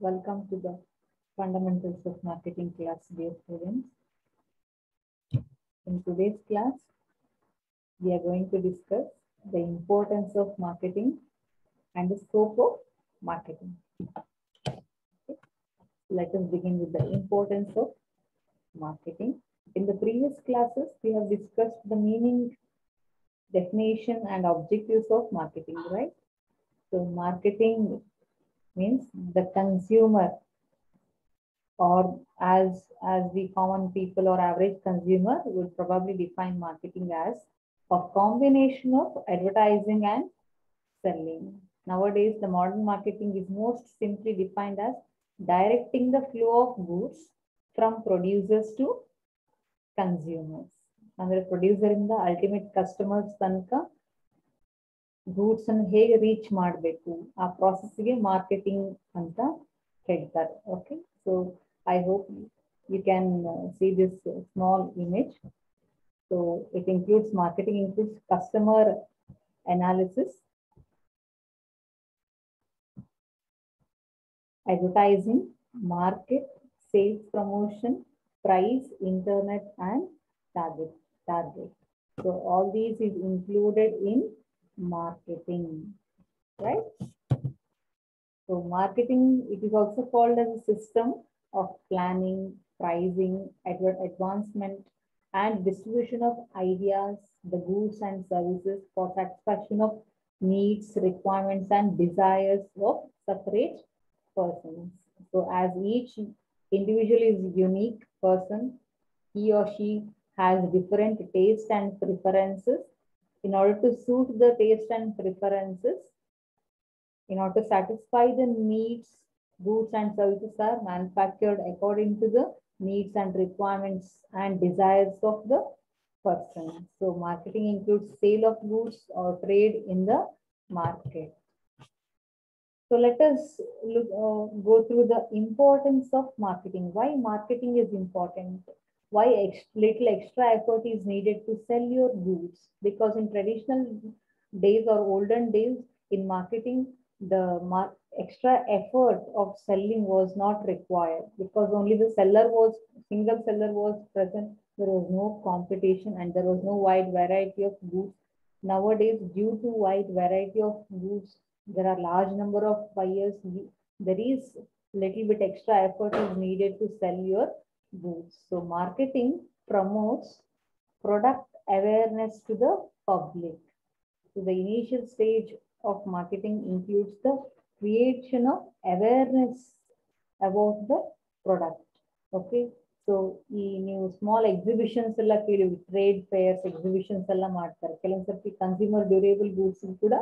Welcome to the Fundamentals of Marketing class, dear students. In today's class, we are going to discuss the importance of marketing and the scope of marketing. Okay. Let us begin with the importance of marketing. In the previous classes, we have discussed the meaning, definition, and objectives of marketing, right? So, marketing means the consumer, or as the common people or average consumer would probably define marketing as a combination of advertising and selling. Nowadays, the modern marketing is most simply defined as directing the flow of goods from producers to consumers. ಅಂದ್ರೆ producer ಇಂದ ultimate customers ತನಕ goods ಅನ್ನು ಹೇಗೆ reach ಮಾಡಬೇಕು ಆ ಪ್ರಾಸೆಸ್ಗೆ marketing ಅಂತ ಹೇಳ್ತಾರೆ. Okay, so I hope you can see this small image. So it includes marketing, includes customer analysis, advertising, market, sales promotion, price, internet, and target. So all these is included in marketing, right? So marketing, it is also called as a system of planning, pricing, advancement, and distribution of ideas, the goods and services for satisfaction of needs, requirements, and desires of separate persons. So as each individual is a unique person, he or she has different tastes and preferences. In order to suit the taste and preferences, in order to satisfy the needs, goods and services are manufactured according to the needs and requirements and desires of the person. So marketing includes sale of goods or trade in the market. So let us go through the importance of marketing. Why marketing is important? Why little extra effort is needed to sell your goods? Because in traditional days or olden days, in marketing, the extra effort of selling was not required because only the single seller was present. There was no competition and there was no wide variety of goods. Nowadays, due to wide variety of goods, there are large number of buyers. There is little bit extra effort is needed to sell your goods. So marketing promotes product awareness to the public. So the initial stage of marketing includes the creation of awareness about the product. Okay, so ನೀವು small exhibitions ಎಲ್ಲ ಕೇಳಿವಿ, trade fairs exhibitions ಎಲ್ಲ ಮಾಡ್ತಾರೆ. ಕೆಲವೊಂದು ಸರ್ತಿ consumer durable goods ಕೂಡ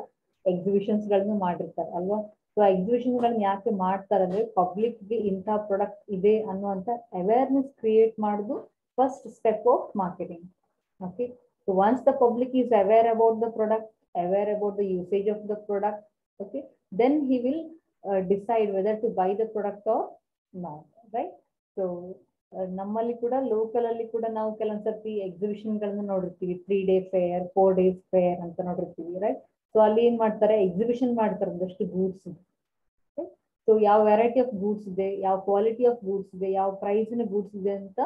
exhibitions ಗಳನ್ನು ಮಾಡಿರ್ತಾರೆ ಅಲ್ವಾ. ಸೊ ಎಕ್ಸಿಬಿಷನ್ ಗಳನ್ನ ಯಾಕೆ ಮಾಡ್ತಾರೆ ಅಂದ್ರೆ ಪಬ್ಲಿಕ್ಗೆ ಇಂಥ ಪ್ರಾಡಕ್ಟ್ ಇದೆ ಅನ್ನುವಂಥ ಅವೇರ್ನೆಸ್ ಕ್ರಿಯೇಟ್ ಮಾಡೋದು first step of marketing. Okay, so once the public is aware about the product, aware about the usage of the product, okay, then he will decide whether to buy the product or not, right? So ನಮ್ಮಲ್ಲಿ ಕೂಡ local ಅಲ್ಲಿ ಕೂಡ ನಾವು ಕೆಲವೊಂದ್ ಸರ್ತಿ exhibition ಗಳನ್ನ ನೋಡಿರ್ತೀವಿ, 3 day fair, 4 days fair ಅಂತ ನೋಡಿರ್ತೀವಿ, ರೈಟ್? ಸೊ ಅಲ್ಲಿ ಏನ್ ಮಾಡ್ತಾರೆ, ಎಕ್ಸಿಬಿಷನ್ ಮಾಡ್ತಾರೆ ಒಂದಷ್ಟು ಗೂಡ್ಸ್. ಸೊ ಯಾವ ವೆರೈಟಿ ಆಫ್ ಗೂಡ್ಸ್ ಇದೆ, ಯಾವ ಕ್ವಾಲಿಟಿ ಆಫ್ ಗೂಡ್ಸ್ ಇದೆ, ಯಾವ ಪ್ರೈಸಿನ ಗೂಡ್ಸ್ ಇದೆ ಅಂತ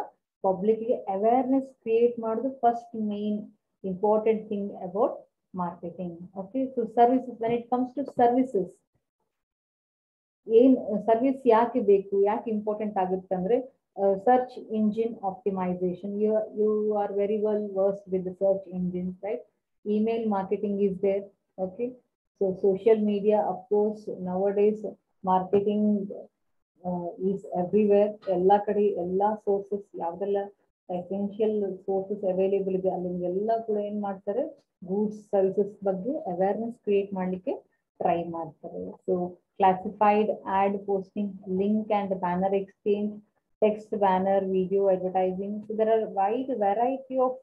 ಪಬ್ಲಿಕ್ಗೆ ಅವೇರ್ನೆಸ್ ಕ್ರಿಯೇಟ್ ಮಾಡೋದು first main important thing about marketing. Okay, so services, when it comes to services, ಏನ್ ಸರ್ವಿಸ್ ಯಾಕೆ ಬೇಕು, ಯಾಕೆ ಇಂಪಾರ್ಟೆಂಟ್ ಆಗುತ್ತೆ ಅಂದ್ರೆ search engine optimisation. You are very well versed with the search engines, right? Email marketing is there. Okay, so social media, of course, nowadays marketing is everywhere. Ella kade ella sources yavdella essential sources available ಇದೆ ಅಲ್ಲಿಂದೆಲ್ಲ ಕೂಡ ಏನ್ ಮಾಡ್ತಾರೆ, goods services ಬಗ್ಗೆ awareness create ಮಾಡ್ಲಿಕ್ಕೆ try ಮಾಡ್ತಾರೆ. So classified ad posting, link and banner exchange, text banner, video advertising. So there are wide variety of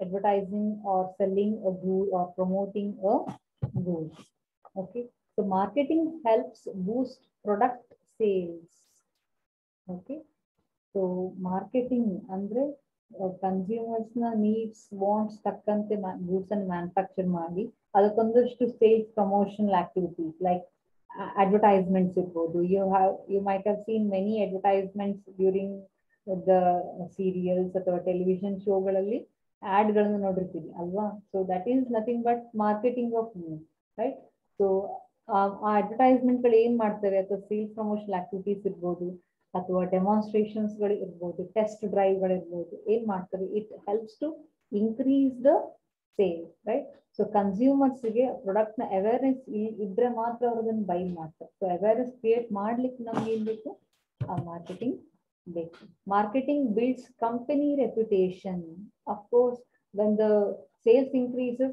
advertising or selling a good or promoting a good. Okay, so marketing helps boost product sales. Okay, so marketing andre consumers na needs, wants takkante goods and manufacture ಮಾಡಿ ಅದಕ್ಕೊಂದಷ್ಟು sales promotional activities like advertisements ಇರ್ಬೋದು. You might have seen many advertisements during the serials ಅಥವಾ television ಶೋಗಳಲ್ಲಿ ಆಡ್ಗಳನ್ನು ನೋಡಿರ್ತೀವಿ ಅಲ್ವಾ. So that is nothing but marketing of news, right. So ಆ ಅಡ್ವರ್ಟೈಸ್ಮೆಂಟ್ಗಳು ಏನ್ ಮಾಡ್ತವೆ, ಅಥವಾ ಸೇಲ್ಸ್ ಪ್ರಮೋಷನಲ್ ಆಕ್ಟಿವಿಟೀಸ್ ಇರ್ಬೋದು, ಅಥವಾ ಡೆಮಾನ್ಸ್ಟ್ರೇಷನ್ಸ್ಗಳು ಇರ್ಬೋದು, ಟೆಸ್ಟ್ ಡ್ರೈವ್ಗಳಿರ್ಬೋದು, ಏನ್ ಮಾಡ್ತವೆ, it helps to increase the sale, right. So ಕನ್ಸ್ಯೂಮರ್ಸ್ಗೆ ಪ್ರಾಡಕ್ಟ್ ನ ಅವೇರ್ನೆಸ್ ಇದ್ರೆ ಮಾತ್ರ ಅವ್ರು ಅದನ್ನ ಬೈ ಮಾಡ್ತಾರೆ. ಸೊ ಅವೇರ್ನೆಸ್ ಕ್ರಿಯೇಟ್ ಮಾಡ್ಲಿಕ್ಕೆ ನಮ್ಗೆ ಏನ್ ಬೇಕು, ಆ ಮಾರ್ಕೆಟಿಂಗ್ ಬೇಕು. Marketing builds company reputation. Of course, when the sales increases,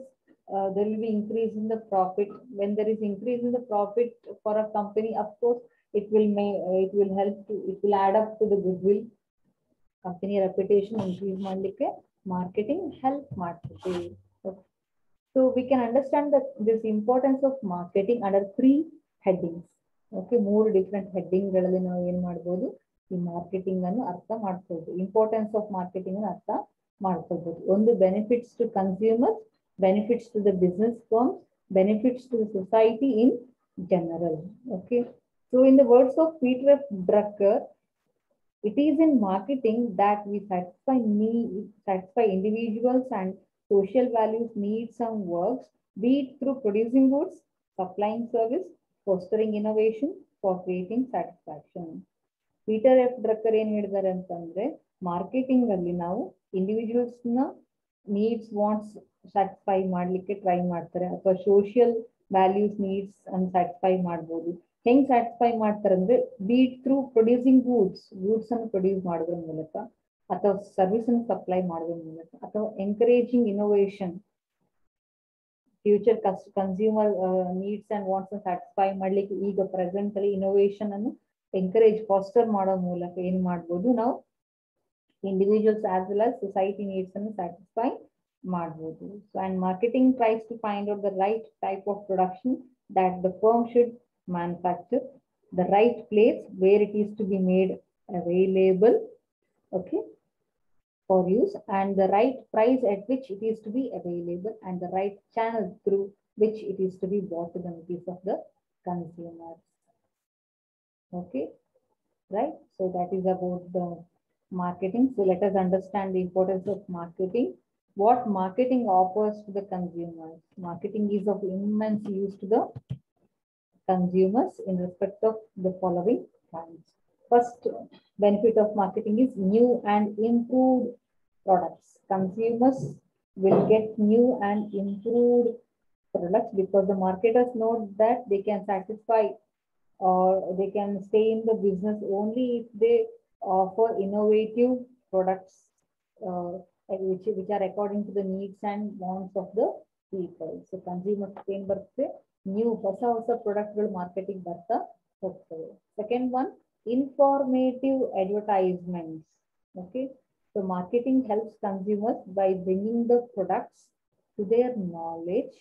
there will be increase in the profit. When there is increase in the profit for a company, of course, it will help to, it will add up to the goodwill. Company reputation increase ಮಾಡಲಿಕ್ಕೆ marketing help ಮಾಡ್ತದೆ. So we can understand that this importance of marketing under 3 headings. Okay, 3 different heading ಗಳಲ್ಲಿ ನಾವು ಏನ್ ಮಾಡಬಹುದು, ಈ marketing ಅನ್ನು ಅರ್ಥ ಮಾಡ್ಕೊಳ್ಬಹುದು. ಇಂಪಾರ್ಟೆನ್ಸ್ ಆಫ್ ಮಾರ್ಕೆಟಿಂಗ್ ಅನ್ನು ಅರ್ಥ ಮಾಡ್ಕೊಳ್ಬಹುದು. ಒಂದು, benefits to consumers, benefits to the business firms, benefits to the society in general. Okay, so in the words of Peter F Drucker, it is in marketing that we satisfy individuals and social values, needs and works, be it through producing goods, supplying service, fostering innovation, for creating satisfaction. Peter F Drucker ಏನ್ ಹೇಳಿದ್ದಾರೆ ಅಂತಂದ್ರೆ, marketing ಅಲ್ಲಿ ನಾವು individuals ನ needs, wants satisfy ಮಾಡ್ಲಿಕ್ಕೆ try ಮಾಡ್ತಾರೆ, ಅಥವಾ social values, needs ಅನ್ನು ಸ್ಯಾಟಿಸ್ಫೈ ಮಾಡ್ಬೋದು. ಹೆಂಗ್ ಸ್ಯಾಟಿಸ್ಫೈ ಮಾಡ್ತಾರೆ ಅಂದ್ರೆ, ಬೀಟ್ ಥ್ರೂ ಪ್ರೊಡ್ಯೂಸಿಂಗ್ ಗೂಡ್ಸ್ ಅನ್ನು ಪ್ರೊಡ್ಯೂಸ್ ಮಾಡೋದ್ರ ಮೂಲಕ, ಅಥವಾ ಸರ್ವಿಸ್ ಅನ್ನು ಸಪ್ಲೈ ಮಾಡೋದ್ರ ಮೂಲಕ, ಅಥವಾ encouraging innovation, future consumer needs and wants ಅನ್ನು ಸ್ಯಾಟಿಸ್ಫೈ ಮಾಡ್ಲಿಕ್ಕೆ ಈಗ ಪ್ರೆಸೆಂಟ್ ಅಲ್ಲಿ ಇನೋವೇಷನ್ ಅನ್ನು ಎಂಕರೇಜ್, ಫಾಸ್ಟರ್ ಮಾಡೋ ಮೂಲಕ ಏನ್ ಮಾಡ್ಬೋದು, ನಾವು individuals as well as society needs ಅನ್ನು ಸ್ಯಾಟಿಸ್ಫೈ ಮಾಡ್ಬೋದು. So and marketing tries to find out the right type of production that the firm should manufacture, the right place where it is to be made available, okay, for use, and the right price at which it is to be available, and the right channel through which it is to be bought to the notice of the consumers. Okay, right. So that is about the marketing. So let us understand the importance of marketing. What marketing offers to the consumers. Marketing is of immense use to the consumers in respect of the following points. First benefit of marketing is new and improved products. Consumers will get new and improved products because the marketers know that they can satisfy or they can stay in the business only if they offer innovative products which are according to the needs and wants of the people. So consumers can birthday new ಹೊಸ ಪ್ರಾಡಕ್ಟ್ಗಳು marketing ಬರ್ತಾ ಹೋಗ್ತವೆ. Second one, informative advertisements. Okay, so marketing helps consumers by bringing the products to their knowledge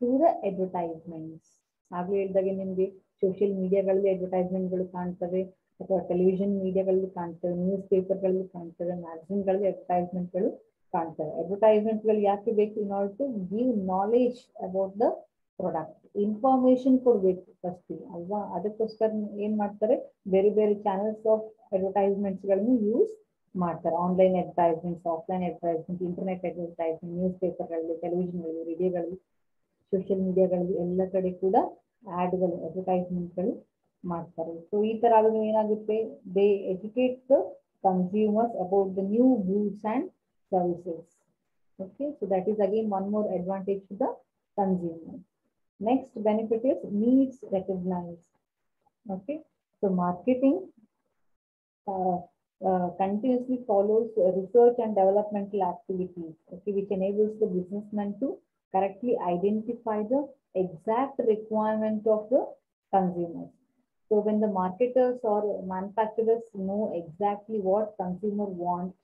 through the advertisements. ಆಗ್ಲೇ ಹೇಳಿದಾಗೆ ನಿಮಗೆ social ಮೀಡಿಯಾಗಳಲ್ಲಿ ಅಡ್ವರ್ಟೈಸ್ಮೆಂಟ್ಗಳು ಕಾಣ್ತವೆ, ಅಥವಾ television ಮೀಡಿಯಾಗಳಲ್ಲಿ ಕಾಣ್ತವೆ, news ಪೇಪರ್ಗಳಲ್ಲಿ ಕಾಣ್ತವೆ, ಮ್ಯಾಗಝಿನ್ಗಳಲ್ಲಿ ಅಡ್ವರ್ಟೈಸ್ಮೆಂಟ್ಗಳು ಕಾಣ್ತವೆ. ಅಡ್ವರ್ಟೈಸ್ಮೆಂಟ್ಗಳು ಯಾಕೆ ಬೇಕು? In order to give knowledge about the product. Information ಕೊಡ್ಬೇಕು ಫಸ್ಟ್ ಅಲ್ವಾ, ಅದಕ್ಕೋಸ್ಕರ ಏನ್ ಮಾಡ್ತಾರೆ, ಬೇರೆ ಬೇರೆ ಚಾನೆಲ್ಸ್ ಆಫ್ ಅಡ್ವರ್ಟೈಸ್ಮೆಂಟ್ಸ್ ಗಳನ್ನು ಯೂಸ್ ಮಾಡ್ತಾರೆ. Online advertisements, offline advertisement, internet advertisement, news ಪೇಪರ್ಗಳಲ್ಲಿ, ಟೆಲಿವಿಷನ್ಗಳಲ್ಲಿ, ರೇಡಿಯೋಗಳಲ್ಲಿ, ಸೋಷಿಯಲ್ ಮೀಡಿಯಾಗಳಲ್ಲಿ ಎಲ್ಲ ಕಡೆ ಕೂಡ ಆಡ್ಗಳು, ಅಡ್ವರ್ಟೈಸ್ಮೆಂಟ್ಗಳು ಮಾಡ್ತಾರೆ. ಸೊ ಈ ತರ ಆದಾಗ ಏನಾಗುತ್ತೆ, they educate the consumers about the new goods and services. Okay, so that is again one more advantage to the consumer. Next benefit is needs recognized. Okay, so marketing continuously follows research and developmental activities, okay, which enables the businessman to correctly identify the exact requirement of the consumers. So when the marketers or manufacturers know exactly what consumer wants,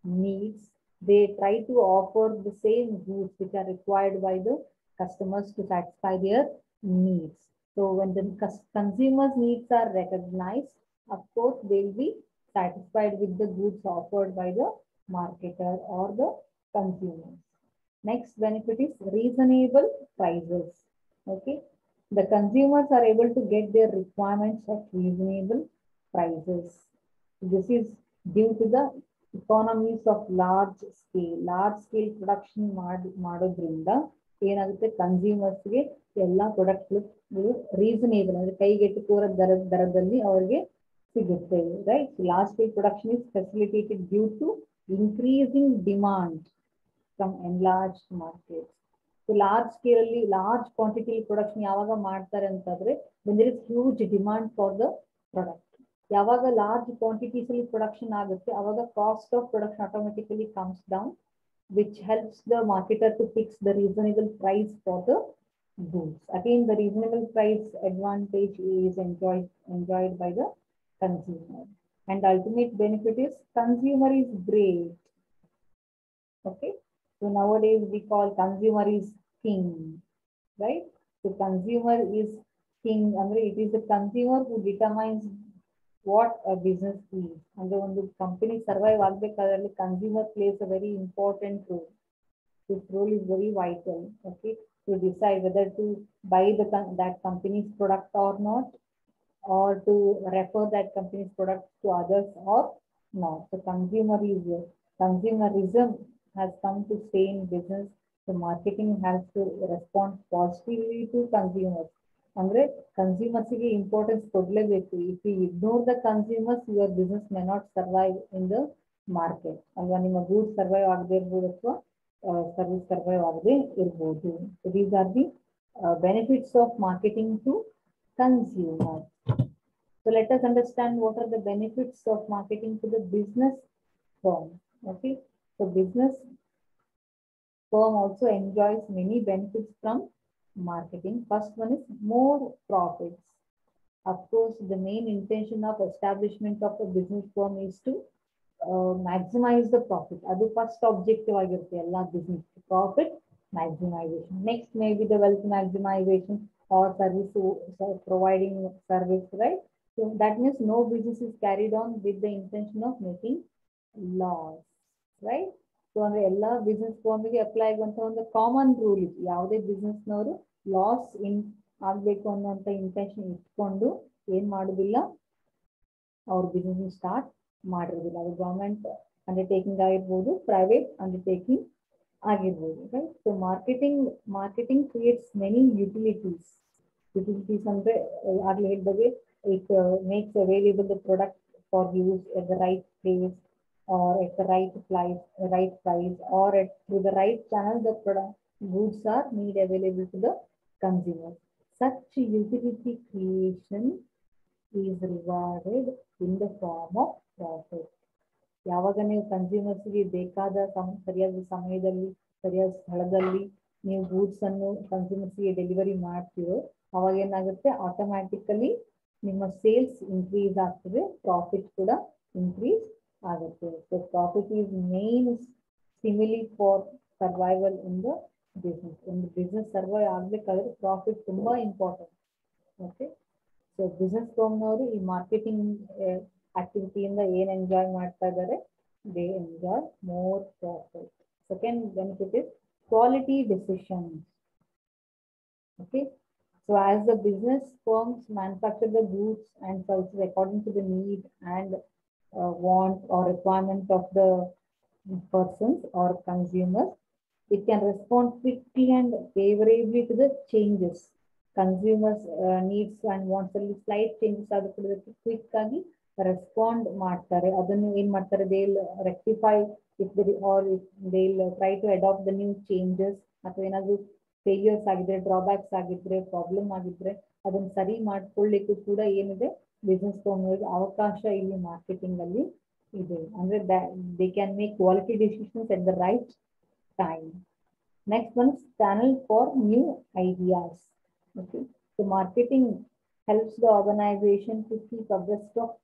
needs, they try to offer the same goods which are required by the customers to satisfy their needs. So when the consumers' needs are recognized, of course, they will be satisfied with the goods offered by the marketer or the consumers. Next benefit is reasonable prices. Okay, The consumers are able to get their requirements at reasonable prices. This is due to the economies of large scale. Large scale production ಮಾಡೋದ್ರಿಂದ ಏನಾಗುತ್ತೆ ಕನ್ಸ್ಯೂಮರ್ಸ್ಗೆ ಎಲ್ಲ ಪ್ರಾಡಕ್ಟ್ಗಳು reasonable ಅಂದ್ರೆ ಕೈಗೆಟುಕುವ ದರದಲ್ಲಿ ಅವರಿಗೆ ಸಿಗುತ್ತೆ. Right, large scale production is facilitated due to increasing demand from enlarged markets. So large scale ಅಲ್ಲಿ large quantity production ಯಾವಾಗ ಮಾಡ್ತಾರೆ ಅಂತಂದ್ರೆ when there is huge demand for the product. ಯಾವಾಗ large quantities ಅಲ್ಲಿ production ಆಗುತ್ತೆ ಅವಾಗ cost of production automatically comes down, which helps the marketer to fix the reasonable price for the goods. Again, the reasonable price advantage is enjoyed by the consumer, and ultimate benefit is consumer is great. Okay, so nowadays we call consumer is king, right? So consumer is king, and it is the consumer who determines what a business is. And the company survive agಬೇಕಾದ್ರೆ consumer plays a very important role. This role is very vital, okay, to decide whether to buy that company's product or not, or to refer that company's product to others or not. So consumerism has come to stay in business. So marketing has to respond positively to consumers. Andre consumers ಗೆ importance ಕೊಡ್ಲೇಬೇಕು. If you ignore the consumers, your business may not survive in the market. ಅಲ್ವಾ, ನಿಮ್ಮ goods survive ಆಗದೆ ಇರ್ಬೋದು ಅಥವಾ service survive ಆಗದೆ ಇರ್ಬೋದು. So these are the benefits of marketing to consumers. So let us understand what are the benefits of marketing to the business firm. Okay, so business firm also enjoys many benefits from marketing. First one is more profits. Of course, the main intention of establishment of a business firm is to maximize the profit. Adu first objective ಆಗಿರುತ್ತೆ ಎಲ್ಲ business, profit maximization. Next may be the wealth maximization or service providing service, right? So that means no business is carried on with the intention of making loss, right? So ಅಂದ್ರೆ ಎಲ್ಲ business ಫರ್ಮಿಗೆ apply ಆಗುವಂತ ಒಂದು common rule ಇದೆ. ಯಾವುದೇ business ನವರು loss ಆಗ್ಬೇಕು ಅನ್ನುವಂತ intention ಇಟ್ಕೊಂಡು ಏನ್ ಮಾಡುದಿಲ್ಲ, ಅವ್ರ ಬಿಸ್ನೆಸ್ ಸ್ಟಾರ್ಟ್ ಮಾಡಿರೋದಿಲ್ಲ. ಅದು ಗವರ್ಮೆಂಟ್ ಅಂಡರ್ಟೇಕಿಂಗ್ ಆಗಿರ್ಬೋದು, ಪ್ರೈವೇಟ್ ಅಂಡರ್ಟೇಕಿಂಗ್ ಆಗಿರ್ಬೋದು, right? So marketing creates many utilities ಅಂದ್ರೆ ಆಗ್ಲೇ ಹೇಳಿದಾಗೆ it makes available the product for use at the right place or at the right price, or through the right channel, the product goods are made available to the consumer. Such utility creation is rewarded in the form of profit. ಯಾವಾಗ ನೀವು ಕನ್ಸ್ಯೂಮರ್ಸ್ಗೆ ಬೇಕಾದ ಸರಿಯಾದ ಸಮಯದಲ್ಲಿ ಸರಿಯಾದ ಸ್ಥಳದಲ್ಲಿ ನೀವು goods ಅನ್ನು ಕನ್ಸ್ಯೂಮರ್ಸ್ಗೆ delivery ಮಾಡ್ತೀರೋ ಅವಾಗ ಏನಾಗುತ್ತೆ, ಆಟೋಮ್ಯಾಟಿಕಲಿ ನಿಮ್ಮ ಸೇಲ್ಸ್ ಇನ್ಕ್ರೀಸ್ ಆಗ್ತದೆ, ಪ್ರಾಫಿಟ್ ಕೂಡ ಇನ್ಕ್ರೀಸ್ ಆಗುತ್ತೆ. So profit is main stimuli for survival in the business. ಒಂದು ಬಿಸ್ನೆಸ್ ಸರ್ವೈವ್ ಆಗ್ಬೇಕಾದ್ರೆ ಪ್ರಾಫಿಟ್ ತುಂಬಾ ಇಂಪಾರ್ಟೆಂಟ್. ಓಕೆ, ಸೊ ಬಿಸ್ನೆಸ್ ಫರ್ಮ್ನವರು ಈ ಮಾರ್ಕೆಟಿಂಗ್ ಆಕ್ಟಿವಿಟಿಯಿಂದ ಏನ್ ಎಂಜಾಯ್ ಮಾಡ್ತಾ ಇದ್ದಾರೆ, they enjoy more profit. Second benefit is quality decisions. Okay, so as the business firms manufacture the goods and services according to the need and want or requirement of the persons or consumers, it can respond quickly and favorably to the changes. Consumers needs and wants ಅಲ್ಲಿ slight changes ಆಗುತ್ತೆ, quick ಆಗಿ respond ಮಾಡ್ತಾರೆ. ಅದನ್ನು ಏನ್ ಮಾಡ್ತಾರೆ, they'll rectify if they'll try to adopt the new changes. ಅಥವಾ ಏನಾದ್ರು failures ಆಗಿದ್ರೆ, ಡ್ರಾಬ್ಯಾಕ್ಸ್ ಆಗಿದ್ರೆ, ಪ್ರಾಬ್ಲಮ್ ಆಗಿದ್ರೆ ಅದನ್ನ ಸರಿ ಮಾಡ್ಕೊಳ್ಳಿಕ್ಕೂ ಕೂಡ ಏನಿದೆ, ಬಿಸ್ನೆಸ್ ಫರ್ಮ್ಗಳಿಗೆ ಅವಕಾಶ ಇಲ್ಲಿ ಮಾರ್ಕೆಟಿಂಗ್ ಅಲ್ಲಿ ಇದೆ. ಅಂದ್ರೆ they can make quality decisions at the right time. Next one channel for new ideas. Okay, so marketing helps the organisation to keep abreast of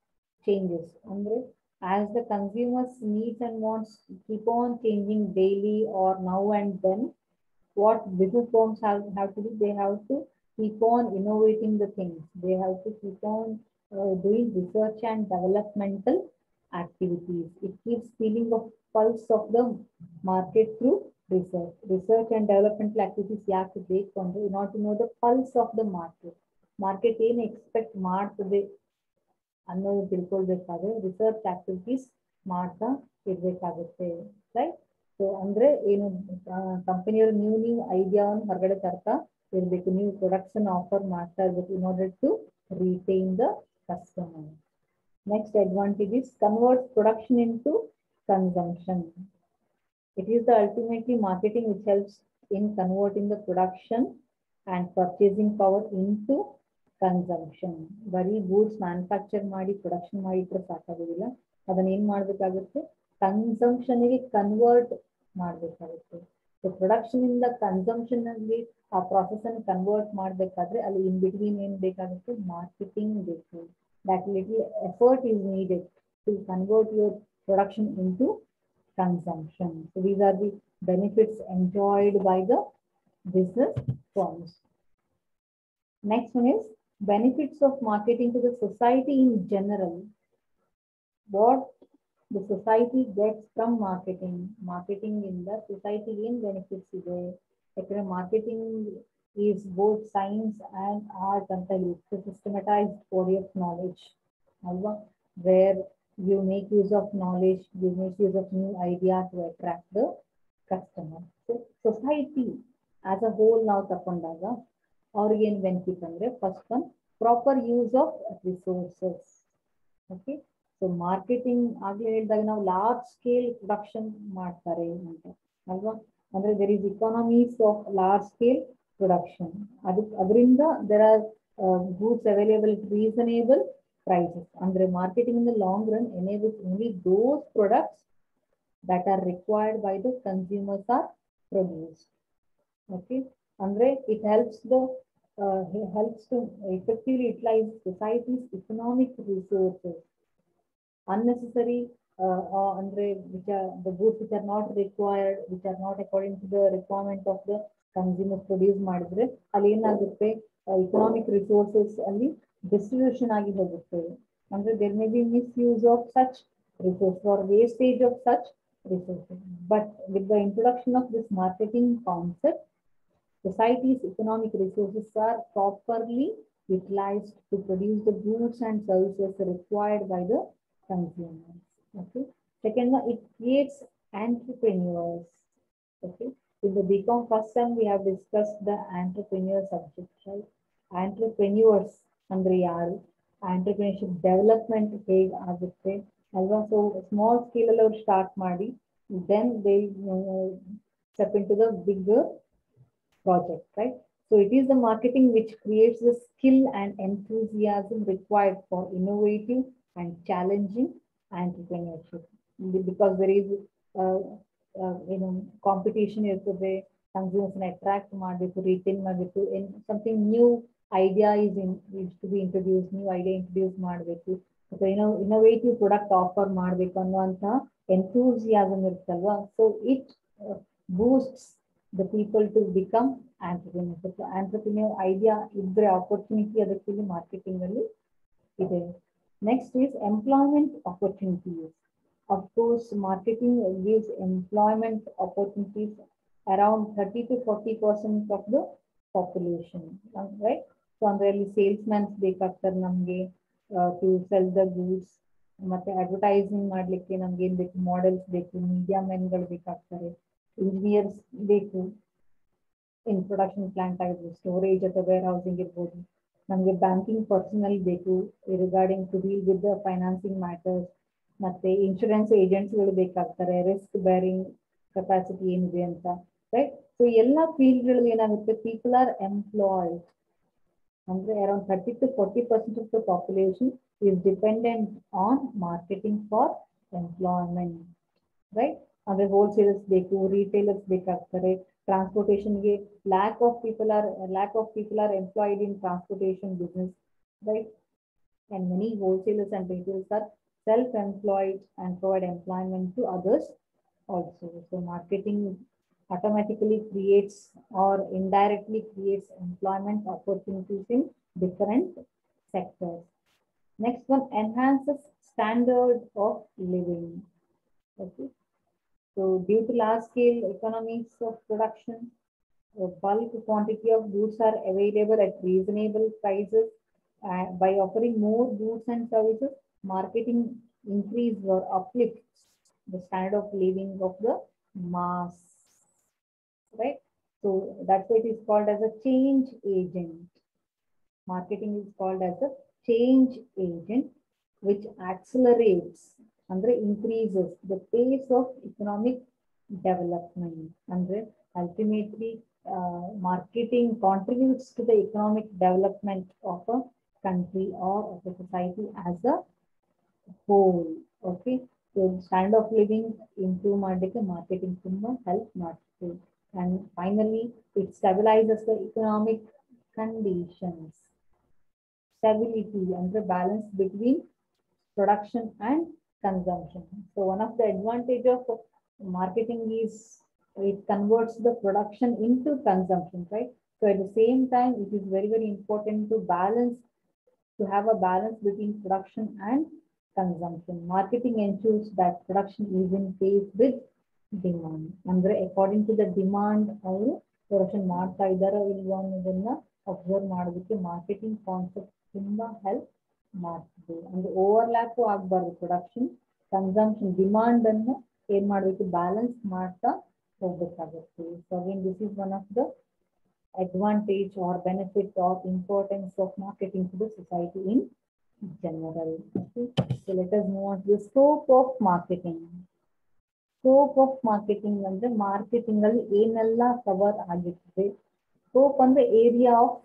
changes. ಅಂದ್ರೆ as the consumers needs and wants keep on changing daily or now and then, what business firms have to do, they have to keep on innovating the things. They have to keep on doing research and developmental activities. It keeps feeling the pulse of the market through Research and developmental activities ಯಾಕೆ ಬೇಕು ಅಂದ್ರೆ in order to know the pulse of the market. Market ಏನು expect ಮಾಡ್ತದೆ ಅನ್ನೋದು ತಿಳ್ಕೊಳ್ಬೇಕಾದ್ರೆ research activities ಮಾಡ್ತಾ ಇರ್ಬೇಕಾಗುತ್ತೆ, right? So ಅಂದ್ರೆ ಏನು, ಕಂಪನಿಯವರು ನ್ಯೂ ಐಡಿಯಾವನ್ನು ಹೊರಗಡೆ ತರ್ತಾ ಇರ್ಬೇಕು, ನ್ಯೂ ಪ್ರೊಡಕ್ಷನ್ ಆಫರ್ ಮಾಡ್ತಾ ಇರ್ಬೇಕು in order to retain the customer. Next advantage is convert production into consumption. It is the ultimately marketing which helps in converting the production and purchasing power into consumption. ಬರೀ goods manufacture ಮಾಡಿ production ಮಾಡಿದ್ರೆ ಸಾಕಾಗೋದಿಲ್ಲ, ಅದನ್ನ ಏನ್ ಮಾಡ್ಬೇಕಾಗುತ್ತೆ, consumption ಗೆ convert ಮಾಡ್ಬೇಕಾಗುತ್ತೆ. So production ಇಂದ consumption ಅಲ್ಲಿ ಆ ಪ್ರಾಸೆಸ್ ಅನ್ನು ಕನ್ವರ್ಟ್ ಮಾಡ್ಬೇಕಾದ್ರೆ ಅಲ್ಲಿ ಇನ್ ಬಿಟ್ವೀನ್ ಏನ್ ಬೇಕಾಗುತ್ತೆ, ಮಾರ್ಕೆಟಿಂಗ್ ಬೇಕು. That little effort is needed to convert your production into consumption. So these are the benefits enjoyed by the business firms. Next one is benefits of marketing to the society in general. What the society gets from marketing. Marketing in the society in benefits ಇದೆ. ಯಾಕಂದ್ರೆ marketing is both science and art ಅಂತ ಹೇಳಿ. It's a systematized body of knowledge, ಅಲ್ವಾ? Where you make use of knowledge, you make use of new idea to attract the customer. So society as a whole ನಾವು ತಕೊಂಡಾಗ ಅವ್ರಿಗೆ ಏನ್ benefit ಅಂದ್ರೆ, first one proper use of resources. Okay, so marketing ಆಗ್ಲೇ ಹೇಳಿದಾಗ ನಾವು large scale production ಮಾಡ್ತಾರೆ ಅಂತ, ಅಲ್ವಾ? ಅಂದ್ರೆ there is economies of large scale production. ಅದರಿಂದ there are goods available reasonable prices. Andre marketing in the long run enables only those products that are required by the consumers are produced. Okay, andre it helps to effectively utilize society's economic resources. Unnecessary andre which are the goods which are not required, which are not according to the requirement of the consumer produce ಮಾಡಿದ್ರೆ ಅಲ್ಲಿ ಏನಾಗುತ್ತೆ, economic resources ಅಲ್ಲಿ distribution ಆಗಿ ಹೋಗುತ್ತೆ. ಅಂದ್ರೆ there may be misuse of such resources or wastage of such resources. But with the introduction of this marketing concept, society's economic resources are properly utilized to produce the goods and services required by the consumers. Okay. Second one, it creates entrepreneurs. Okay. In the BCom first time we have discussed the entrepreneur subject, right? Entrepreneurs ಅಂದ್ರೆ ಯಾರು, entrepreneurship development ಹೇಗೆ ಆಗುತ್ತೆ ಅಲ್ವಾ? So small scale ಅಲ್ಲಿ ಅವ್ರು start ಮಾಡಿ then they step into the bigger project, right? So it is the marketing which creates the skill and enthusiasm required for innovative and challenging entrepreneurship, because there is competition ಇರ್ತದೆ, consumers attract ಮಾಡಬೇಕು, retain ಮಾಡಬೇಕು, something new idea is to be introduced, new idea introduce ಮಾಡಬೇಕು, ಅಥವಾ innovative product offer ಮಾಡಬೇಕು ಅನ್ನುವಂತ enthusiasm ಇರುತ್ತಲ್ವಾ? So it boosts the people to become entrepreneurs. So entrepreneur idea ಇದ್ರೆ opportunity ಅದಕ್ಕೆ marketing ಅಲ್ಲಿ ಇದೆ. Next is employment opportunities. Of course, marketing gives employment opportunities around 30 to 40% of the population, right? So andರಲ್ಲಿ ಸೇಲ್ಸ್ಮನ್ಸ್ ಬೇಕಾಗ್ತಾರೆ ನಮ್ಗೆ to sell the goods, ಮತ್ತೆ advertising ಮಾಡ್ಲಿಕ್ಕೆ ನಮ್ಗೆ ಏನ್ ಬೇಕು, ಮಾಡೆಲ್ಸ್ ಬೇಕು, ಮೀಡಿಯಾ ಮೆನ್ಗಳು ಬೇಕಾಗ್ತಾರೆ, ಇಂಜಿನಿಯರ್ಸ್ ಬೇಕು, ಇನ್ ಪ್ರೊಡಕ್ಷನ್ ಪ್ಲಾಂಟ್ ಆಗಿರ್ಬೋದು, ಸ್ಟೋರೇಜ್ ಅಥವಾ ವೇರ್ ಹೌಸಿಂಗ್ ಇರ್ಬೋದು, ನಮ್ಗೆ ಬ್ಯಾಂಕಿಂಗ್ ಪರ್ಸನಲ್ ಬೇಕು regarding to deal with the financing matters, ಮತ್ತೆ ಇನ್ಶೂರೆನ್ಸ್ ಏಜೆಂಟ್ಸ್ಗಳು ಬೇಕಾಗ್ತಾರೆ, ರಿಸ್ಕ್ ಬೇರಿಂಗ್ ಕೆಪಾಸಿಟಿ ಏನಿದೆ ಅಂತ, ರೈಟ್? ಸೊ ಎಲ್ಲ ಫೀಲ್ಡ್ಗಳಲ್ಲಿ ಏನಾಗುತ್ತೆ, ಪೀಪಲ್ ಆರ್ ಎಂಪ್ಲಾಯ್ಡ್. ಅಂದ್ರೆ around 30 to 40% of the population is dependent on marketing for employment, right? ಅಂದ್ರೆ wholesalers ಬೇಕು, retailers ಬೇಕಾಗ್ತಾರೆ, transportation ಗೆ lack of people are employed in transportation business, right? And many wholesalers and retailers are self-employed and provide employment to others also. So marketing automatically creates or indirectly creates employment opportunities in different sectors. Next one, enhances standard of living. Okay. So due to large scale economies of production, a bulk quantity of goods are available at reasonable prices. By offering more goods and services, marketing increase or uplifts the standard of living of the mass, right? So that's why it is called as a change agent. Marketing is called as a change agent, which accelerates and increases the pace of economic development. And ultimately, marketing contributes to the economic development of a country or of a society as a whole. Okay. So standard of living improve marketing help marketing. And finally, it stabilizes the economic conditions, stability and the balance between production and consumption. So one of the advantage of marketing is it converts the production into consumption, right? So at the same time, it is very, very important to have a balance between production and consumption. Marketing ensures that production is in phase with demand. ಅಂದ್ರೆ according to the demand ಅವರು production ಮಾಡ್ತಾ ಇದ್ದಾರೋ ಇಲ್ವೋ ಅನ್ನೋದನ್ನ observe ಮಾಡೋದಕ್ಕೆ marketing concept ತುಂಬಾ help ಮಾಡ್ತದೆ. ಅಂದ್ರೆ ಓವರ್ಲ್ಯಾಪ್ ಆಗಬಾರ್ದು ಪ್ರೊಡಕ್ಷನ್ ಕನ್ಸಂಪ್ಷನ್ ಡಿಮಾಂಡ್ ಅನ್ನು ಏನ್ ಮಾಡಬೇಕು ಬ್ಯಾಲೆನ್ಸ್ ಮಾಡ್ತಾ ಹೋಗ್ಬೇಕಾಗುತ್ತೆ. So again this is one of the advantage or benefit or importance of marketing to the society in general. Okay. So let us move on to the scope of marketing. Scope of marketing ಅಂದ್ರೆ marketing ಅಲ್ಲಿ ಏನೆಲ್ಲ cover ಆಗಿರ್ತದೆ. Scope ಅಂದ್ರೆ area of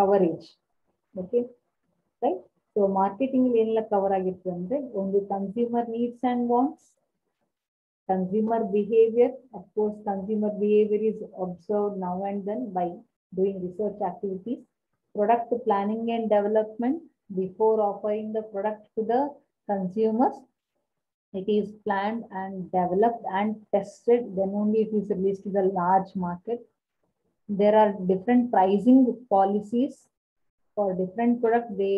coverage. Okay right. So marketing ಏನೆಲ್ಲ cover ಆಗಿರ್ತದೆ ಅಂದ್ರೆ ಒಂದು consumer needs and wants, consumer behavior. Of course, consumer behavior is observed now and then by doing research activities. Product planning and development. Before offering the product to the consumers, it is planned and developed and tested. Then only it is released to the large market. There are different pricing policies for different products. They